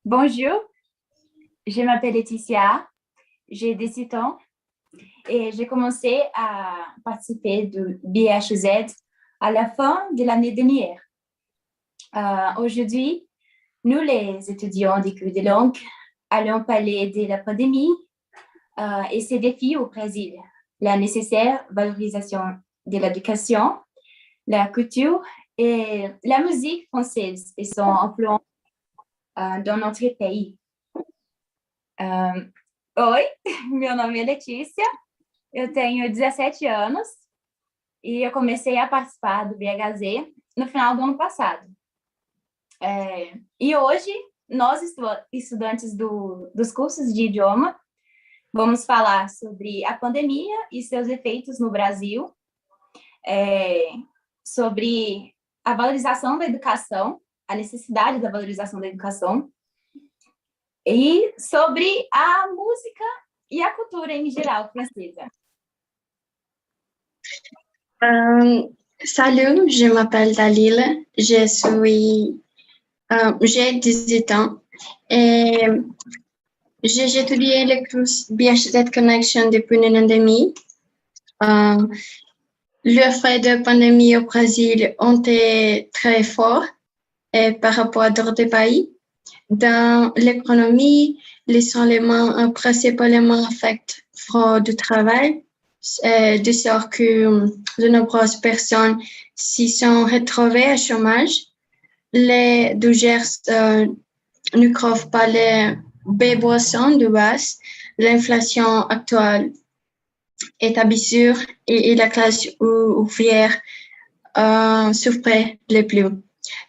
Bonjour, je m'appelle Laetitia, j'ai 17 ans et j'ai commencé à participer du BHZ à la fin de l'année dernière. Aujourd'hui, nous, les étudiants des cours de langue, allons parler de la pandémie et ses défis au Brésil, la nécessaire valorisation de l'éducation, la culture et la musique française et son influence dans notre pays. Oi, meu nome é Letícia, eu tenho 17 anos e eu comecei a participar do BHZ no final do ano passado. E hoje, nós, estudantes dos cursos de idioma, vamos falar sobre a pandemia e seus efeitos no Brasil, sobre a valorização da educação, a necessidade da valorização da educação, e sobre a música e a cultura em geral francesa. Salut, je m'appelle Dalila, j'ai 18 ans et j'ai étudié les cours BHZ Connection depuis une année et demie. Les effets de pandémie au Brésil ont été très forts par rapport à d'autres pays. Dans l'économie, les éléments principalement affectent du travail, de sorte que de nombreuses personnes s'y sont retrouvées au chômage. Les diverses ne couvrent pas les besoins de base. L'inflation actuelle est absurde et la classe ouvrière souffrait le plus.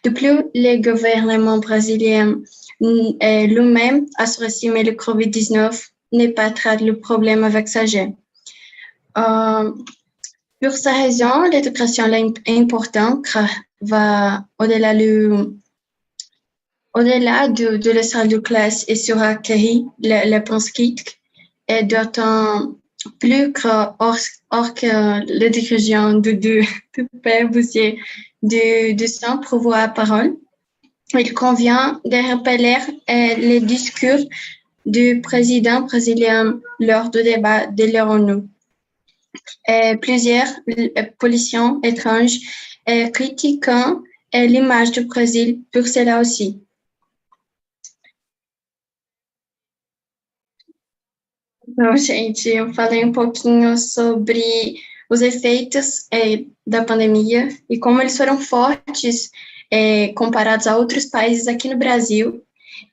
De plus, le gouvernement brésilien lui-même a sous-estimé le COVID-19 n'est pas traité le problème avec sagesse. Pour cette raison, l'éducation est importante car va au-delà de la salle de classe et sera accueilli la pensée critique et d'autant plus hors que l'éducation de père Boussier de son pouvoir parole. Il convient de rappeler les discours du président brésilien lors du débat de l'ONU. Plusieurs politiciens étrangers critiquant l'image du Brésil pour cela aussi. Então, gente, eu falei um pouquinho sobre os efeitos da pandemia e como eles foram fortes comparados a outros países aqui no Brasil.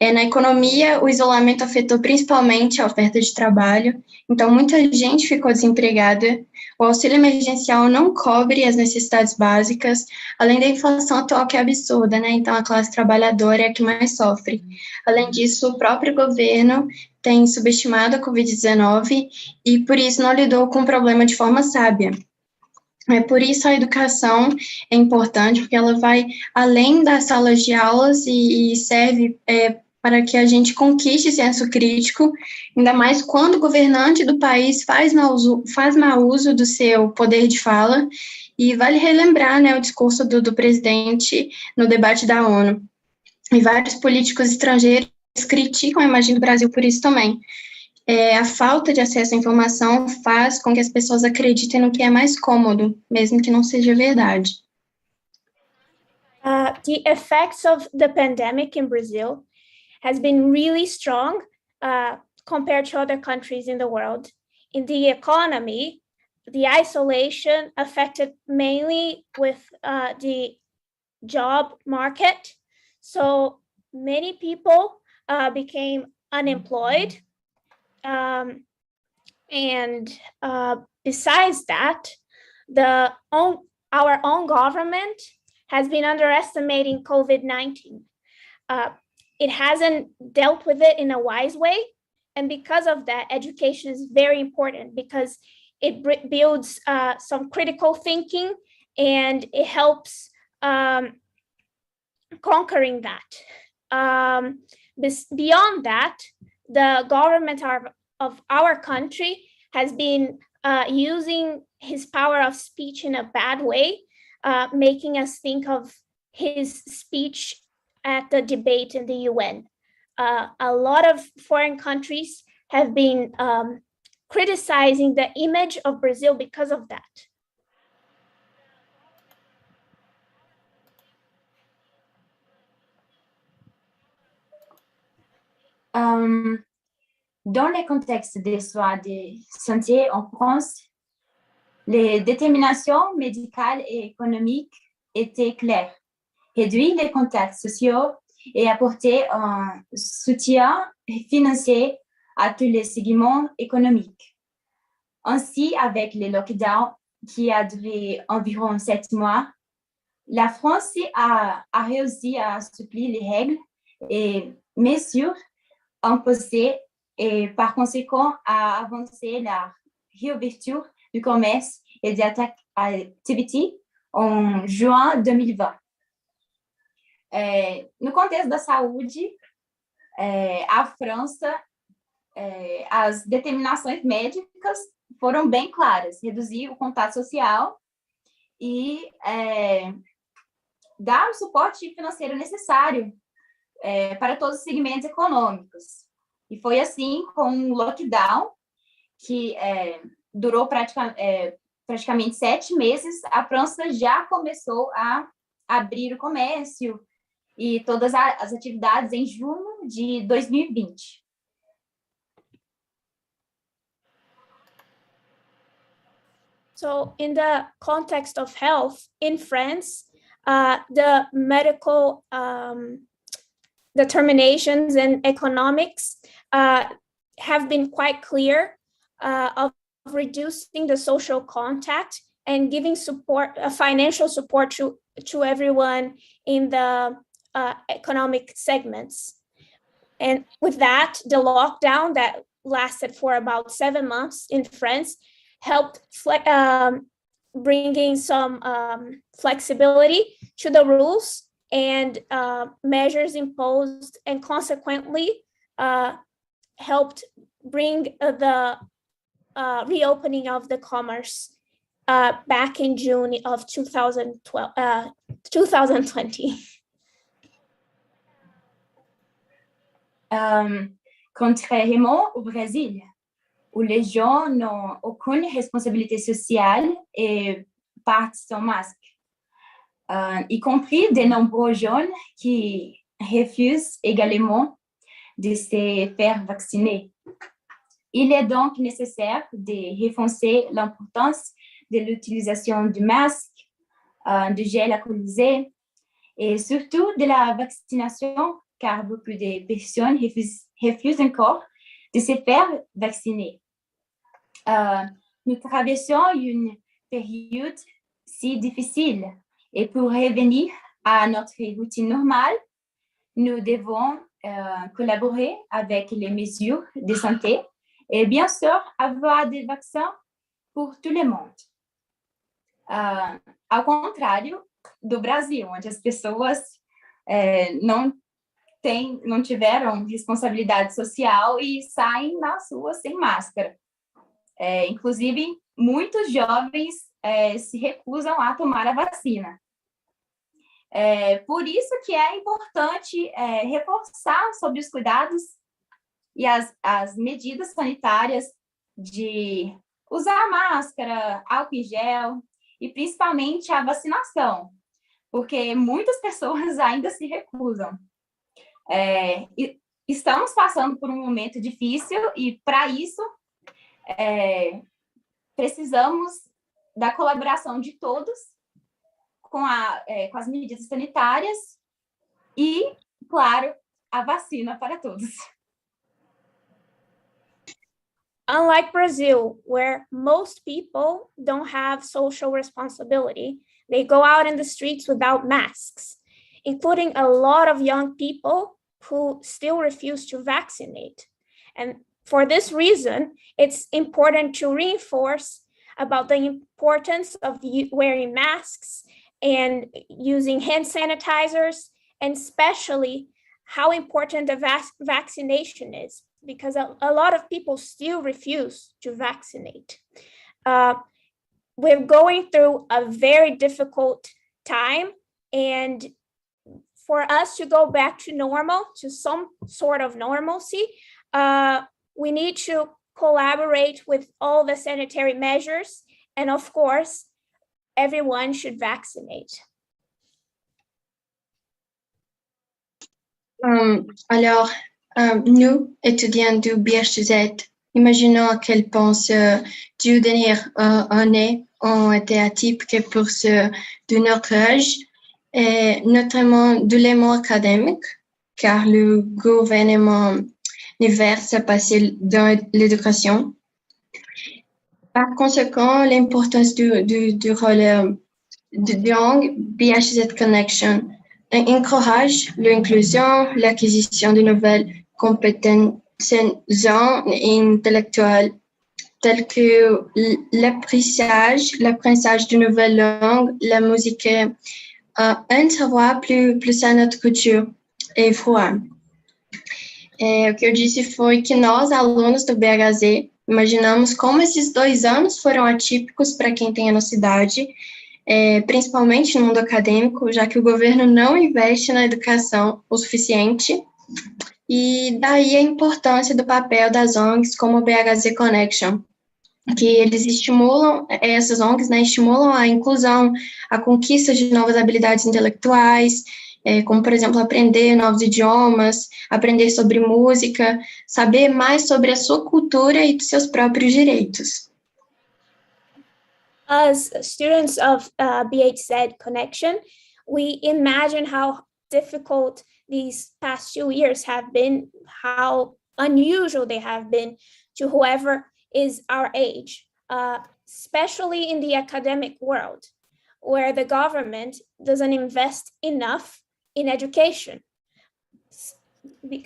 Na economia, o isolamento afetou principalmente a oferta de trabalho, então muita gente ficou desempregada. O auxílio emergencial não cobre as necessidades básicas, além da inflação atual que é absurda, né? Então a classe trabalhadora é a que mais sofre. Além disso, o próprio governo tem subestimado a Covid-19 e por isso não lidou com o problema de forma sábia. Por isso a educação é importante, porque ela vai além das salas de aulas e serve para que a gente conquiste senso crítico, ainda mais quando o governante do país faz mau uso do seu poder de fala, e vale relembrar, né, o discurso do presidente no debate da ONU. E vários políticos estrangeiros criticam a imagem do Brasil por isso também. A falta de acesso à informação faz com que as pessoas acreditem no que é mais cômodo, mesmo que não seja verdade. The effects of the pandemic in Brazil has been really strong compared to other countries in the world. In the economy, the isolation affected mainly with the job market. So many people became unemployed. And besides that, our own government has been underestimating COVID-19. It hasn't dealt with it in a wise way. And because of that, education is very important because it builds some critical thinking and it helps conquering that. Beyond that, the government of our country has been using his power of speech in a bad way, making us think of his speech at the debate in the UN. A lot of foreign countries have been criticizing the image of Brazil because of that. Dans le contexte des soins de santé en France, les déterminations médicales et économiques étaient claires. Réduire les contacts sociaux et apporter un soutien financier à tous les segments économiques. Ainsi, avec le lockdown qui a duré environ 7 mois, la France a réussi à assouplir les règles et mesures imposées et par conséquent à avancer la réouverture du commerce et des activités en juin 2020. No contexto da saúde, a França, as determinações médicas foram bem claras: reduzir o contato social e dar o suporte financeiro necessário para todos os segmentos econômicos. E foi assim, com o lockdown, que durou praticamente 7 meses, a França já começou a abrir o comércio e todas as atividades em junho de 2020. So in the context of health in France, the medical determinations and economics have been quite clear of reducing the social contact and giving support, financial support to everyone in the economic segments. And with that, the lockdown that lasted for about 7 months in France helped bringing some flexibility to the rules and measures imposed, and consequently helped bring the reopening of the commerce back in June of 2020. Contrairement au Brésil, où les gens n'ont aucune responsabilité sociale et partent sans masque, y compris de nombreux jeunes qui refusent également de se faire vacciner. Il est donc nécessaire de renforcer l'importance de l'utilisation du masque, du gel alcoolisé et surtout de la vaccination, car beaucoup de personnes refusent encore de se faire vacciner. Nous traversons une période si difficile et pour revenir à notre routine normale, nous devons collaborer avec les mesures de santé e, bien sûr, avoir des vaccins por todo o mundo. Ao contrário do Brasil, onde as pessoas não tiveram responsabilidade social e saem nas ruas sem máscara. Inclusive, muitos jovens se recusam a tomar a vacina. Por isso que é importante reforçar sobre os cuidados e as medidas sanitárias de usar máscara, álcool em gel e principalmente a vacinação, porque muitas pessoas ainda se recusam. Estamos passando por um momento difícil e, para isso, precisamos da colaboração de todos com as medidas sanitárias e, claro, a vacina para todos. Unlike Brazil, where most people don't have social responsibility, they go out in the streets without masks, including a lot of young people who still refuse to vaccinate. And for this reason, it's important to reinforce about the importance of wearing masks and using hand sanitizers, and especially how important the vaccination is, because a lot of people still refuse to vaccinate. We're going through a very difficult time, and for us to go back to normal, to some sort of normalcy, we need to collaborate with all the sanitary measures, and of course, everyone should vaccinate. Alors, nous, étudiants du BHZ, imaginons à quel point ces dernières années ont été atypiques pour ceux de notre âge, et notamment de l'élément académique, car le gouvernement ne verse pas dans l'éducation. Par conséquent, l'importance du rôle de langue BHZ Connection encourage l'inclusion, l'acquisition de nouvelles compétences intellectuelles telles que l'apprentissage de nouvelles langues, la musique, un savoir plus à notre culture e voar. O que eu disse foi que nós, alunos do BHZ, imaginamos como esses 2 anos foram atípicos para quem tem a nossa idade, principalmente no mundo acadêmico, já que o governo não investe na educação o suficiente, e daí a importância do papel das ONGs como o BHZ Connection, que eles estimulam, essas ONGs, né, estimulam a inclusão, a conquista de novas habilidades intelectuais, como, por exemplo, aprender novos idiomas, aprender sobre música, saber mais sobre a sua cultura e dos seus próprios direitos. As students of BHZ Connection, we imagine how difficult these past 2 years have been, how unusual they have been to whoever is our age, especially in the academic world, where the government doesn't invest enough in education.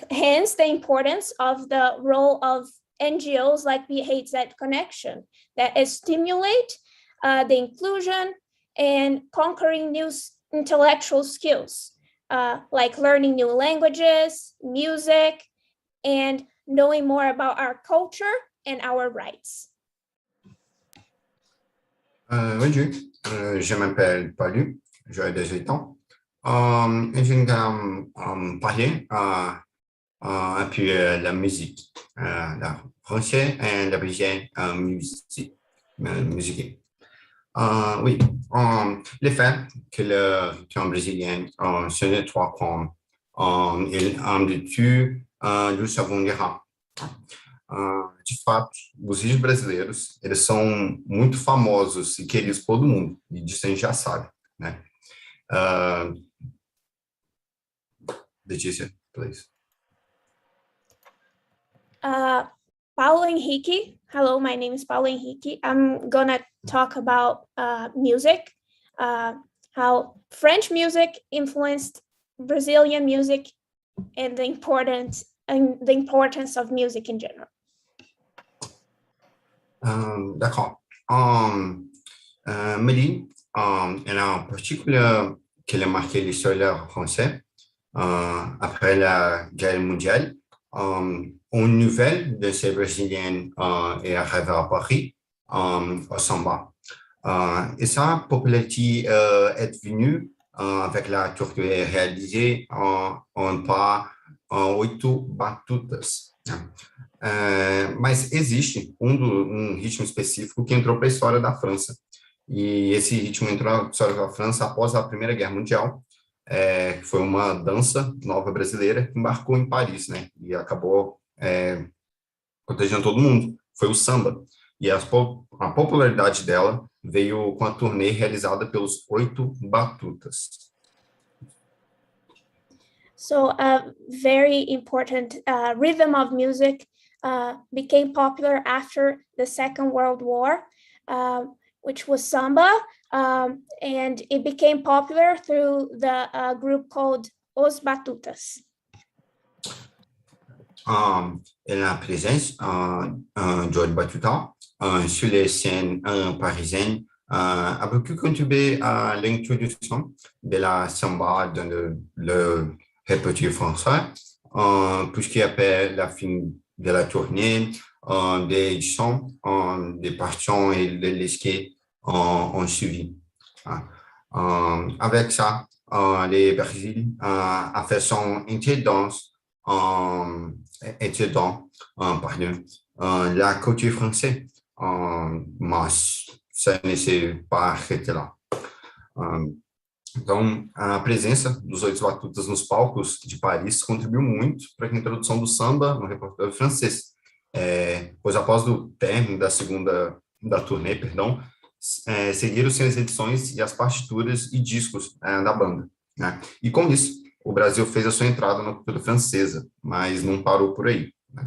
Hence, the importance of the role of NGOs like BHZ Connection that stimulate the inclusion and conquering new intellectual skills, like learning new languages, music, and knowing more about our culture and our rights. Bonjour, je m'appelle Palu, j'ai 18 ans. Et je vais parler un peu de la musique, la français et la musique. Oui, le fait que le temps brésilien se nettoie comme il habitue, nous savons déjà. De fato, os rios brasileiros, eles são muito famosos e queridos por todo mundo, e disso a gente já sabe, né? Letícia, please. Paulo Henrique. Hello, my name is Paulo Henrique. I'm gonna talk about music, how French music influenced Brazilian music, and the importance of music in general. D'accord. Mélie, elle a en particulier qu'elle a marqué l'histoire française après la guerre mondiale. Une nouvelle de ces Brésiliens est arrivée à Paris, au samba. Et sa popularité est venue avec la tour qui est réalisée en pas en 8 batutas. Mas existe ritmo específico que entrou para a história da França. E esse ritmo entrou na história da França após a Primeira Guerra Mundial, que foi uma dança nova brasileira que embarcou em Paris, né? E acabou protegendo todo mundo. Foi o samba. E a popularidade dela veio com a turnê realizada pelos 8 batutas. So a very important rhythm of music became popular after the Second World War, which was samba, and it became popular through the group called Os Batutas. Et la présence de Batuta sur les scènes parisiennes a beaucoup contribué à l'introduction de la samba dans le répertoire français, puisqu'il appelle la fin de la tournée, des éditions, des parties et des listes ont suivi. Avec ça, le Brésil a fait son étudiant, pardon, la culture française, mas ça ne s'est pas arrêté lá. Então, a presença dos oito batutas nos palcos de Paris contribuiu muito para a introdução do samba no repertório francês, pois após o término da turnê, seguiram-se as edições e as partituras e discos da banda, né? E com isso, o Brasil fez a sua entrada na cultura francesa, mas não parou por aí, né?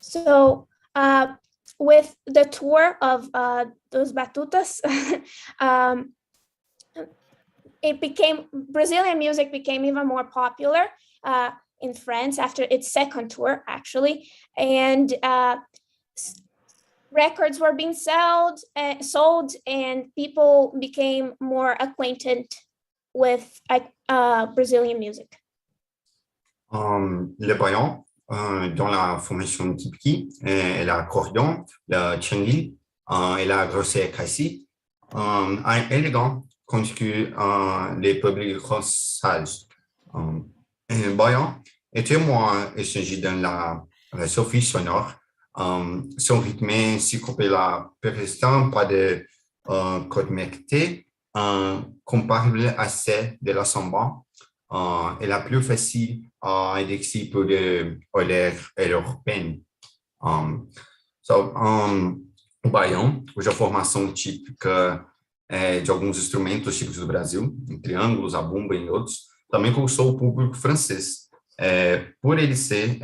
So, with the tour of those batutas, Brazilian music became even more popular in France after its second tour, actually, and records were being sold, and people became more acquainted with Brazilian music. Les Baians, dans la formation typique, et l'accordéon, le tchengi et la grosse cassis, élégant constituent les publics sages. Les Baians étaient moins échangés dans la sophie sonore. Son rythme syncopé la persistant pas de connecté comparable à celle de la samba et la plus facile à indexer pour de l'air européenne. O baião, cuja formação típica de alguns instrumentos típicos do Brasil, em triângulos, a bumba e outros, também conquistou o público francês, por ele ser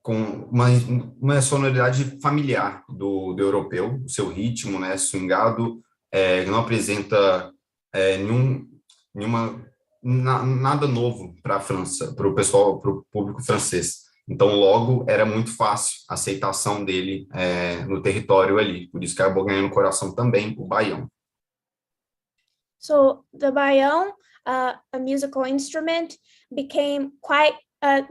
com uma sonoridade familiar do europeu, o seu ritmo, né, swingado, que não apresenta nada novo para a França, para o público francês. Então, logo, era muito fácil a aceitação dele no território ali. Por isso que acabou ganhando o coração também, o baião. So, the baião, a musical instrument, became quite,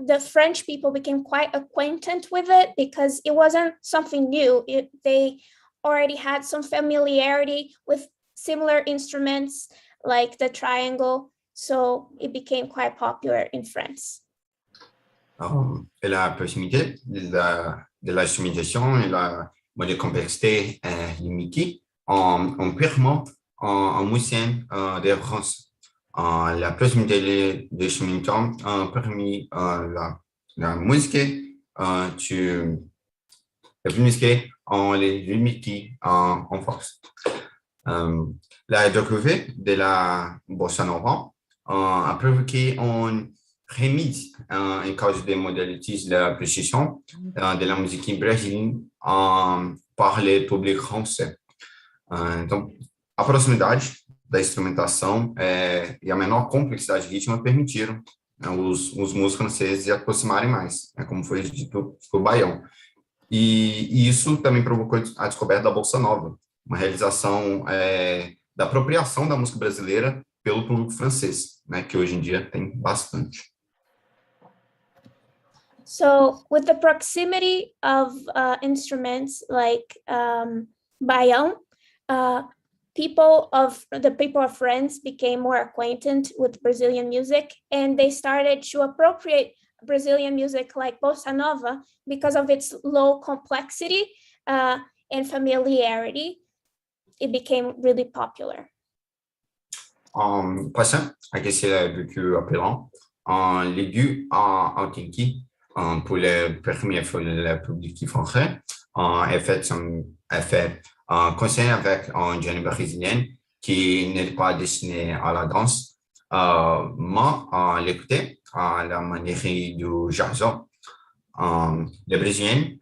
the French people became quite acquainted with it because it wasn't something new. They already had some familiarity with similar instruments like the triangle, so it became quite popular in France. Et la proximité de l'instrumentation et la complexité limitée ont permis un musicien de France. La proximité de l'instrumentation a permis la musique en les limiter en force. La découverte de la bossa nova a provoqué une remise en cause des modalités de la précision de la musique brésilienne par le public français. Então, a proximidade da instrumentação e a menor complexidade rítmica permitiram os músicos franceses se aproximarem mais, como foi dito o baião. E isso também provocou a descoberta da bossa nova, uma realização da apropriação da música brasileira pelo público francês, né, que hoje em dia tem bastante. So, with the proximity of instruments like baião, the people of France became more acquainted with Brazilian music, and they started to appropriate Brazilian music like bossa nova because of its low complexity and familiarity. It became really popular. Passant à question beaucoup appelant, l'aigu en Kinki, pour la première fois le public français, a fait concert avec un jeune brésilien qui n'est pas destiné à la danse, mais l'écouter à la manière du jazz. Les Brésiliens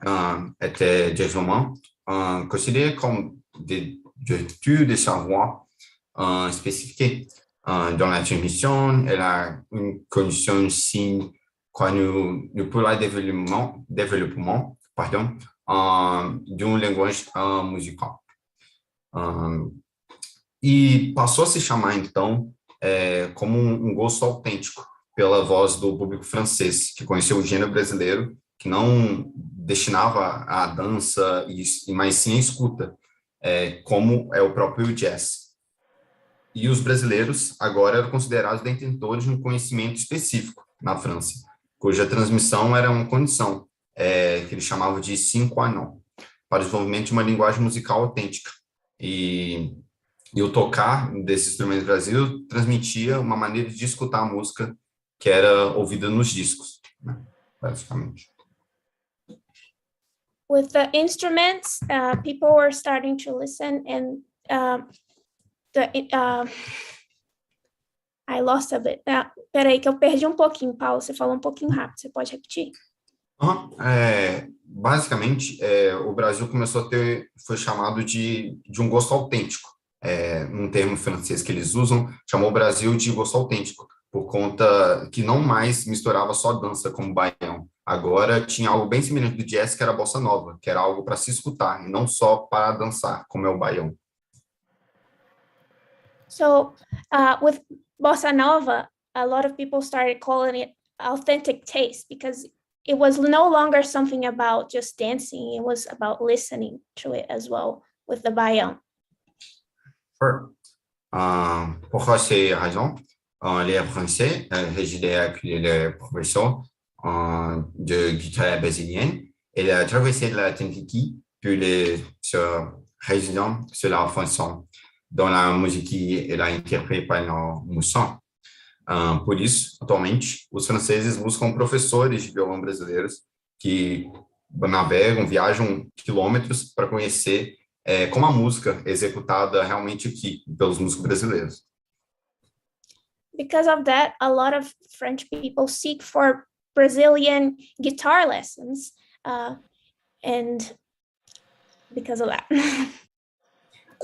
étaient généralement considérés comme des de sa voix spécifique dans la transmission et la une condition signe quand nous pour le développement d'une linguagem musical. E passou a se chamar, então, como um gosto autêntico pela voz do público francês, que conheceu o gênero brasileiro, que não destinava à dança, mas sim à escuta. como é o próprio jazz. E os brasileiros agora eram considerados detentores de um conhecimento específico na França, cuja transmissão era uma condição, que eles chamavam de 5 a 9, para o desenvolvimento de uma linguagem musical autêntica. E o tocar desse instrumento no Brasil transmitia uma maneira de escutar a música que era ouvida nos discos, né, basicamente. With the instruments, people were starting to listen, and I lost a bit. Peraí, que eu perdi um pouquinho, Paulo. Você falou um pouquinho rápido. Você pode repetir? Basicamente, o Brasil começou a foi chamado de um gosto autêntico. Um termo francês que eles usam, chamou o Brasil de gosto autêntico, por conta que não mais misturava só dança como baião. Agora tinha algo bem semelhante do jazz, que era a bossa nova, que era algo para se escutar, e não só para dançar, como é o baião. So, with bossa nova, a lot of people started calling it authentic taste, because it was no longer something about just dancing, it was about listening to it as well, with the baião. Sure. Pourquoi ces raisons? Les Français, résidaient avec le professeur de guitare brésilienne, et la traversée de l'Atlantique, puis les résidents sur la chanson, dont la musique est interprétée par nos mousson. Por isso, atualmente, os franceses buscam professores de violão brasileiros que navegam, viajam quilômetros para conhecer como a música é executada realmente aqui pelos músicos brasileiros. Because of that, a lot of French people seek for Brazilian guitar lessons, and because of that.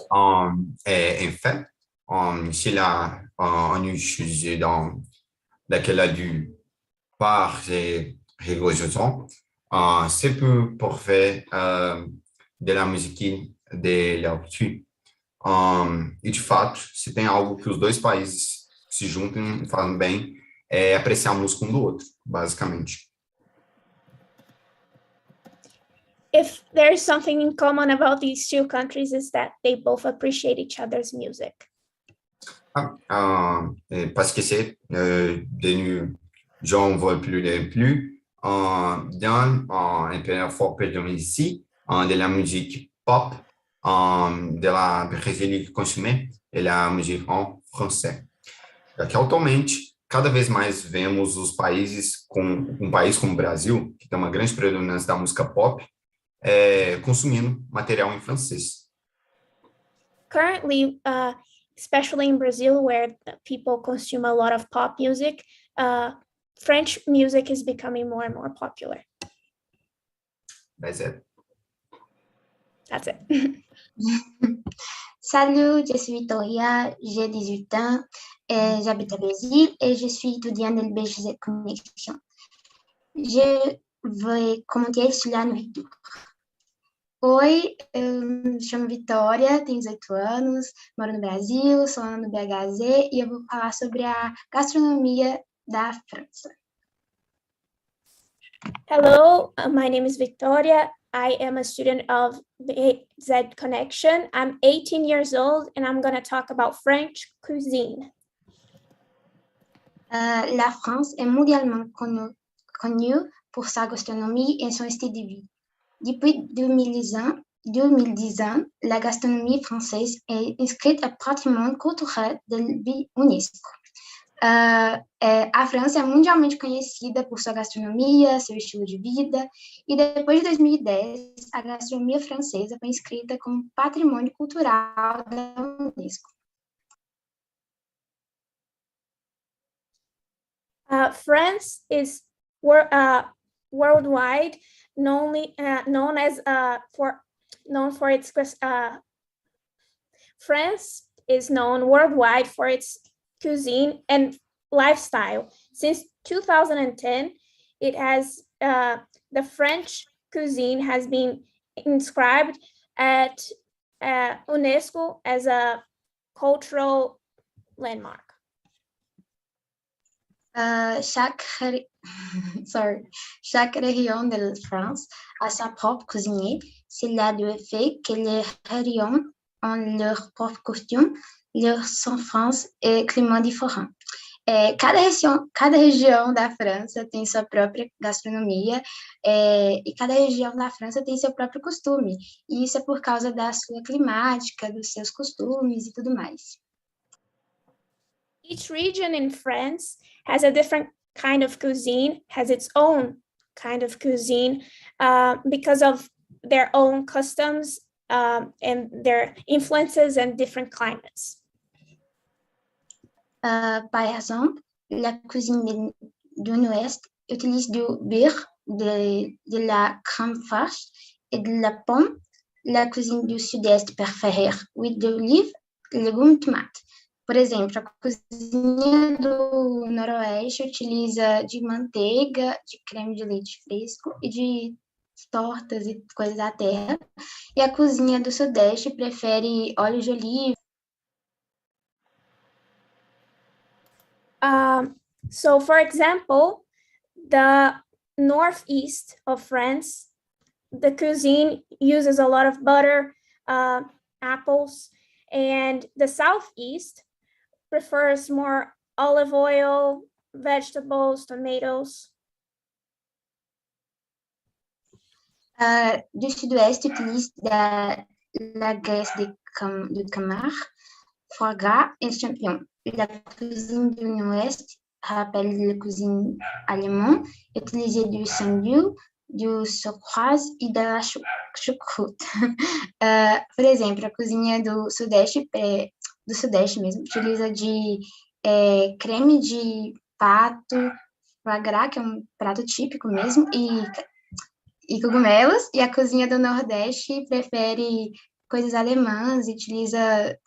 En fait, s'il a un sujet dans lequel a dû par ses rigoureusement, c'est pour faire de la musique de l'autre. E, de fato, se tem algo que os dois países se juntem e fazem bem, é apreciar a música um do outro, basicamente. If there's something in common about these two countries, is that they both appreciate each other's music. Parce que c'est de gens ne veulent plus les plus. Dans un peu fort ici, de la musique pop, de la Brésil consumée et la musique en français. Já que atualmente, cada vez mais vemos os países, um país como o Brasil, que tem uma grande predominância da música pop, consumindo material em francês. Currently, especially in Brazil, where people consume a lot of pop music, French music is becoming more and more popular. That's it. That's it. Salut, je suis Victoria, j'ai 18 ans, et j'habite au Brésil et je suis étudiante de BHZ Connection. Je vais commenter sur la nourriture. Oi, eu me chamo Vitória, tenho 18 anos, moro no Brasil, sou aluna do BHZ e eu vou falar sobre a gastronomia da França. Hello, my name is Victoria. I am a student of BHZ Connection. I'm 18 years old and I'm going to talk about French cuisine. La France est mondialement connue pour sa gastronomie et son style de vie. Depuis 2010 ans, la gastronomie française est inscrite au patrimoine culturel de l'UNESCO. A França é mundialmente conhecida por sua gastronomia, seu estilo de vida, e depois de 2010, a gastronomia francesa foi inscrita como patrimônio cultural da Unesco. France is worldwide known for its France is known worldwide for its cuisine and lifestyle. Since 2010, it has the French cuisine has been inscribed at UNESCO as a cultural landmark. Chaque Chaque région de France a sa propre cuisine. Cela du fait que les régions ont leurs propres costumes, leurs souffrances et climats différents. Cada região da França tem sua própria gastronomia, e cada região da França tem seu próprio costume. E isso é por causa da sua climática, dos seus costumes e tudo mais. Each region in France has a different kind of cuisine, has its own kind of cuisine, because of their own customs and their influences and different climates. Par exemple, la cuisine du Nord utilise du beurre, de la crème fraîche et de la pomme. La cuisine du Sud-Est préfère huile d'olive, legumes, tomates. Por exemplo, a cozinha do Noroeste utiliza de manteiga, de creme de leite fresco e de tortas e coisas da terra. E a cozinha do Sudeste prefere óleo de oliva. So, for example, the northeast of France, the cuisine uses a lot of butter, apples, and the southeast prefers more olive oil, vegetables, tomatoes. Du Sud-Ouest utilise la graisse de camard, foie gras et champignons. La cuisine du Nord-Ouest rappelle la cuisine allemande, utilise du saindoux, du sauerkraut e da choucroute. Por exemplo, a cozinha do Sudeste mesmo, utiliza de creme de pato, foie gras, que é um prato típico mesmo, e cogumelos, e a cozinha do Nordeste prefere coisas alemãs, utiliza...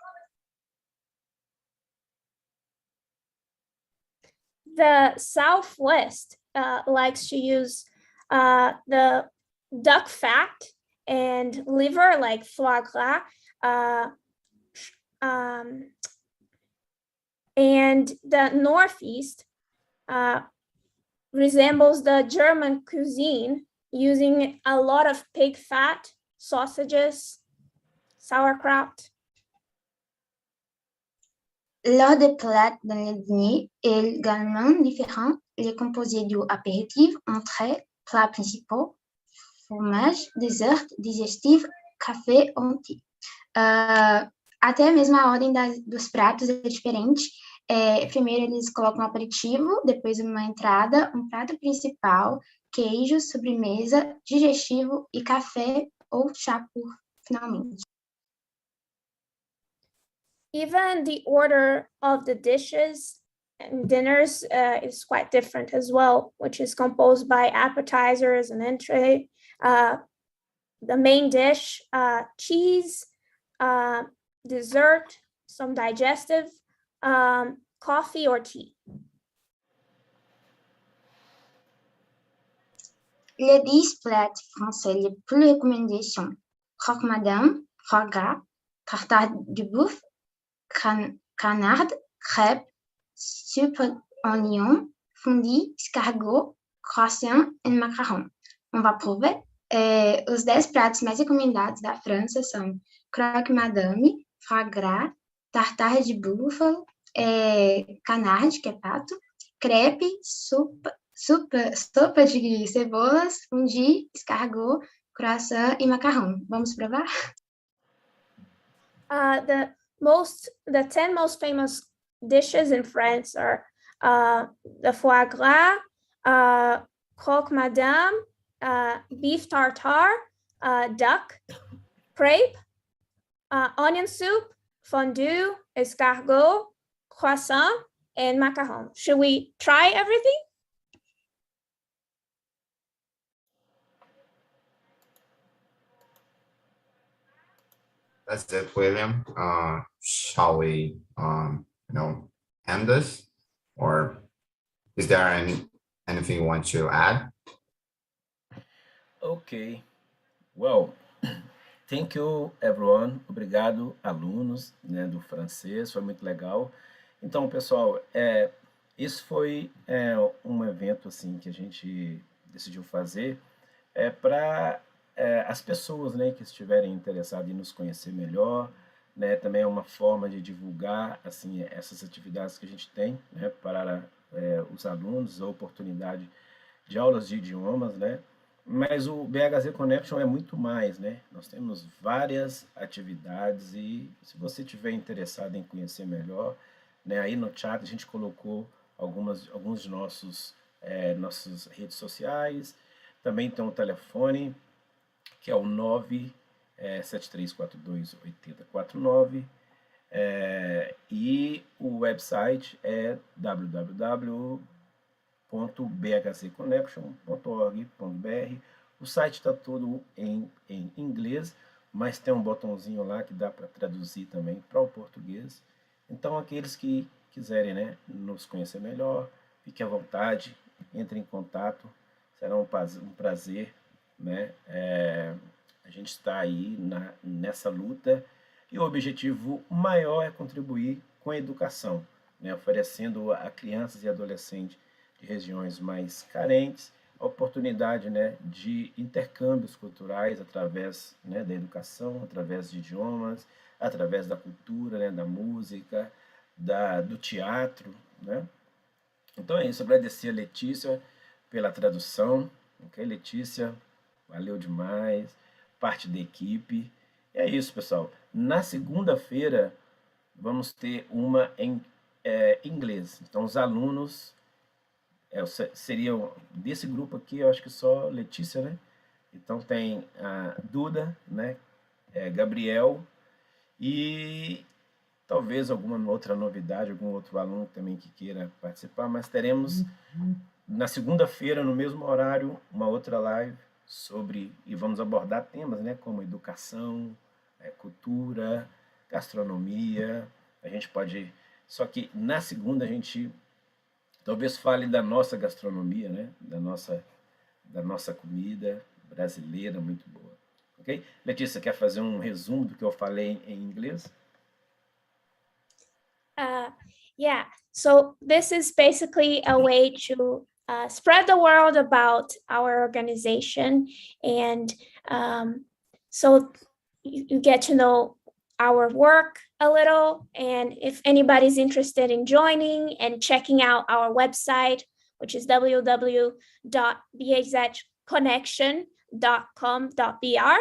The Southwest likes to use the duck fat and liver, like foie gras, and the Northeast resembles the German cuisine, using a lot of pig fat, sausages, sauerkraut. Lors des plats dans le dîner est également différent. Il est composé du apéritif, entrée, plats principaux, fromage, dessert, digestif, café ou thé. Até mesmo a ordem dos pratos é diferente. Primeiro eles colocam um aperitivo, depois uma entrada, um prato principal, queijo, sobremesa, digestivo e café ou chá finalmente. Even the order of the dishes and dinners is quite different as well, which is composed by appetizers and entree, the main dish, cheese, dessert, some digestive, coffee or tea. Les 10 plats français les plus recommandés sont croque madame, foie gras, tartare de bœuf, canard, crêpes, soupe oignon, fondue, escargot, croissant e macarrão. On va prover. Os 10 pratos mais recomendados da França são croque madame, foie gras, tartare de búfalo, canard, que é pato, crepe, sopa de cebolas, fondue, escargot, croissant e macarrão. Vamos provar? The 10 most famous dishes in France are the foie gras, croque madame, beef tartare, duck, crepe, onion soup, fondue, escargot, croissant, and macaron. Should we try everything? That's it, William. Shall we, end this? Or is there anything you want to add? Ok. Well, thank you, everyone. Obrigado, alunos, do francês. Foi muito legal. Então, pessoal, Isso foi um evento assim que a gente decidiu fazer para as pessoas, né, que estiverem interessadas em nos conhecer melhor, né, também é uma forma de divulgar assim essas atividades que a gente tem, né, para os alunos, a oportunidade de aulas de idiomas, né? Mas o BHZ Connection é muito mais, né? Nós temos várias atividades e se você tiver interessado em conhecer melhor, né, aí no chat a gente colocou alguns de nossas redes sociais, também tem um telefone que é o 973428049 e o website é www.bhzconnection.org.br. O site está todo em inglês, mas tem um botãozinho lá que dá para traduzir também para o português. Então, aqueles que quiserem, né, nos conhecer melhor, fique à vontade, entre em contato, será um prazer, né? A gente está aí nessa luta e o objetivo maior é contribuir com a educação, né, oferecendo a crianças e adolescentes de regiões mais carentes a oportunidade, né, de intercâmbios culturais através, né, da educação, através de idiomas, através da cultura, né, da música, do teatro, né? Então é isso, agradecer a Letícia pela tradução, ok, Letícia? Valeu demais, parte da equipe. E é isso, pessoal. Na segunda-feira, vamos ter uma em inglês. Então, os alunos seriam desse grupo aqui, eu acho que só Letícia, né? Então, tem a Duda, né? Gabriel e talvez alguma outra novidade, algum outro aluno também que queira participar, mas teremos na segunda-feira, no mesmo horário, uma outra live e vamos abordar temas, né, como educação, cultura, gastronomia. A gente pode, só que na segunda a gente talvez fale da nossa gastronomia, né, da nossa comida brasileira muito boa, ok? Letícia, quer fazer um resumo do que eu falei em inglês? Yeah, so this is basically a way to spread the word about our organization, and so you get to know our work a little, and if anybody's interested in joining and checking out our website, which is www.bhzconnection.com.br,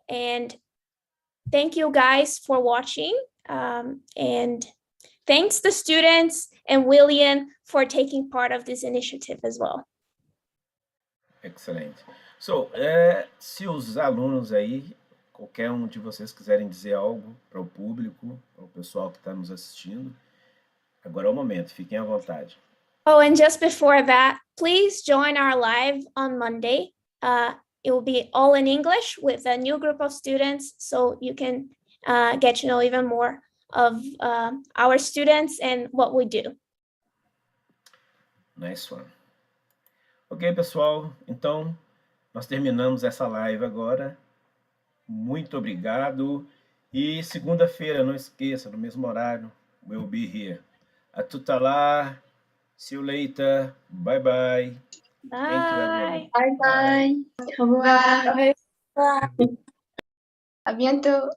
and thank you guys for watching. And thanks the students and William for taking part of this initiative as well. Excelente. So, se os alunos aí, qualquer um de vocês quiserem dizer algo para o público, para o pessoal que está nos assistindo, agora é o momento, fiquem à vontade. Oh, and just before that, please join our live on Monday. It will be all in English with a new group of students, so you can get to know even more of our students and what we do. Nice one. Ok, pessoal, então nós terminamos essa live agora. Muito obrigado. E segunda-feira, não esqueça, no mesmo horário, we'll be here. Até lá. See you later. Bye bye. Bye. Thank you, everyone. Bye, bye. Au revoir. À bientôt.